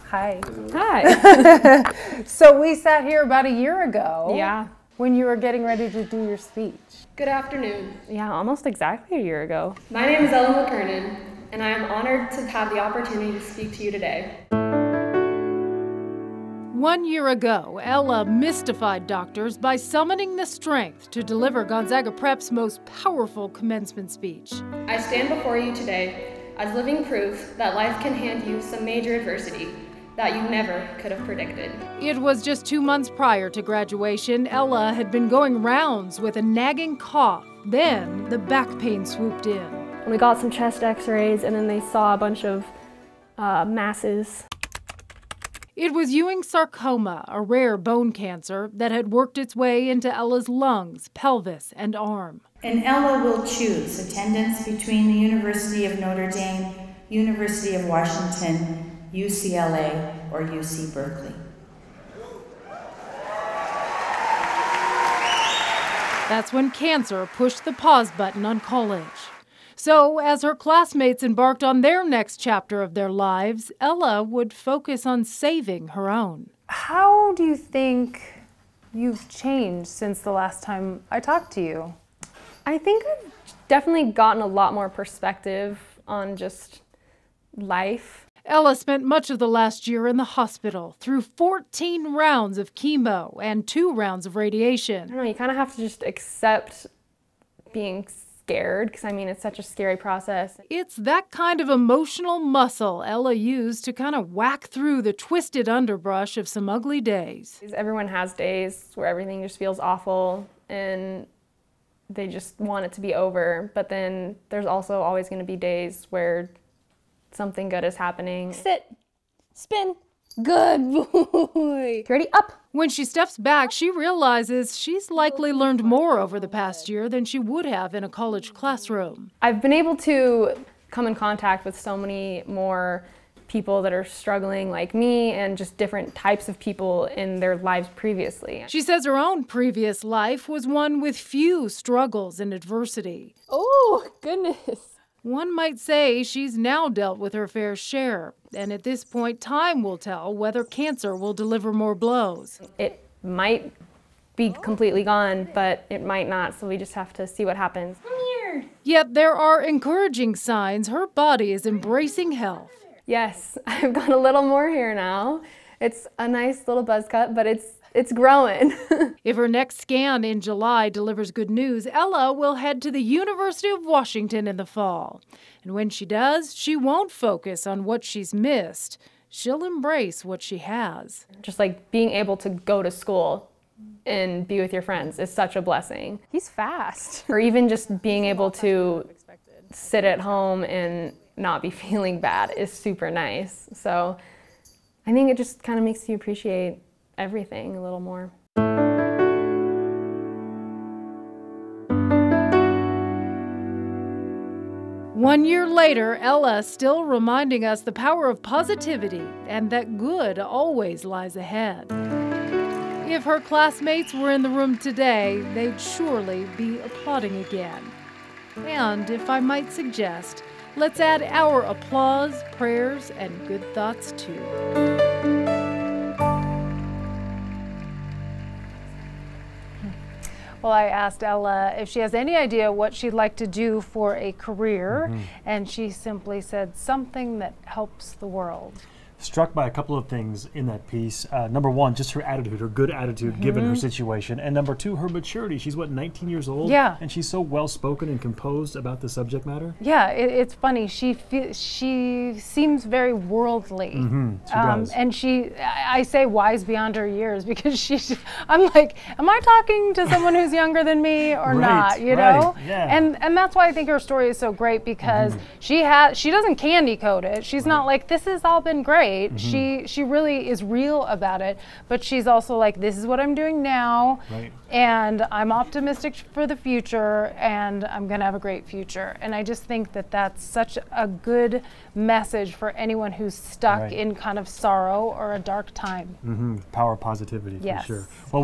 Hi. Hi. So we sat here about a year ago. Yeah. When you were getting ready to do your speech. Good afternoon. Yeah, almost exactly a year ago. My name is McKiernan, and I am honored to have the opportunity to speak to you today. 1 year ago, Ella mystified doctors by summoning the strength to deliver Gonzaga Prep's most powerful commencement speech. I stand before you today as living proof that life can hand you some major adversity that you never could have predicted. It was just 2 months prior to graduation. Ella had been going rounds with a nagging cough. Then the back pain swooped in. We got some chest x-rays and then they saw a bunch of masses. It was Ewing sarcoma, a rare bone cancer that had worked its way into Ella's lungs, pelvis, and arm. And Ella will choose attendance between the University of Notre Dame, University of Washington, UCLA, or UC Berkeley. That's when cancer pushed the pause button on college. So, as her classmates embarked on their next chapter of their lives, Ella would focus on saving her own. How do you think you've changed since the last time I talked to you? I think I've definitely gotten a lot more perspective on just life. Ella spent much of the last year in the hospital through 14 rounds of chemo and 2 rounds of I radiation. don't know, you kind of have to just accept being scared, because I mean, it's such a scary process. It's that kind of emotional muscle Ella used to kind of whack through the twisted underbrush of some ugly days. Everyone has days where everything just feels awful and they just want it to be over, but then there's also always going to be days where something good is happening. Sit, spin, good boy. Ready, up. When she steps back, she realizes she's likely learned more over the past year than she would have in a college classroom. I've been able to come in contact with so many more people that are struggling like me and just different types of people in their lives previously. She says her own previous life was one with few struggles and adversity. Oh, goodness. One might say she's now dealt with her fair share, and at this point, time will tell whether cancer will deliver more blows. It might be completely gone, but it might not, so we just have to see what happens. Come here. Yet there are encouraging signs her body is embracing health. Yes, I've got a little more hair now. It's a nice little buzz cut, but it's growing. If her next scan in July delivers good news, Ella will head to the University of Washington in the fall. And when she does, she won't focus on what she's missed. She'll embrace what she has. Just like being able to go to school and be with your friends is such a blessing. He's fast. Or even just being able to sit at home and not be feeling bad is super nice. So I think it just kind of makes you appreciate everything a little more. One year later, Ella still reminding us the power of positivity and that good always lies ahead. If her classmates were in the room today, they'd surely be applauding again. And if I might suggest, let's add our applause, prayers, and good thoughts too. Well, I asked Ella if she has any idea what she'd like to do for a career, and she simply said something that helps the world. Struck by a couple of things in that piece. Number one, just her attitude, her good attitude given her situation. And number two, her maturity. She's, what, 19 years old? Yeah. And she's so well-spoken and composed about the subject matter. Yeah, it's funny. She seems very worldly. She does. And I say wise beyond her years because I'm like, am I talking to someone who's younger than me or not, you know? Yeah. And that's why I think her story is so great because she doesn't candy coat it. She's not like, this has all been great. She really is real about it, but she's also like, this is what I'm doing now, and I'm optimistic for the future, and I'm gonna have a great future. And I just think that that's such a good message for anyone who's stuck in kind of sorrow or a dark time. Power of positivity, for sure. Well,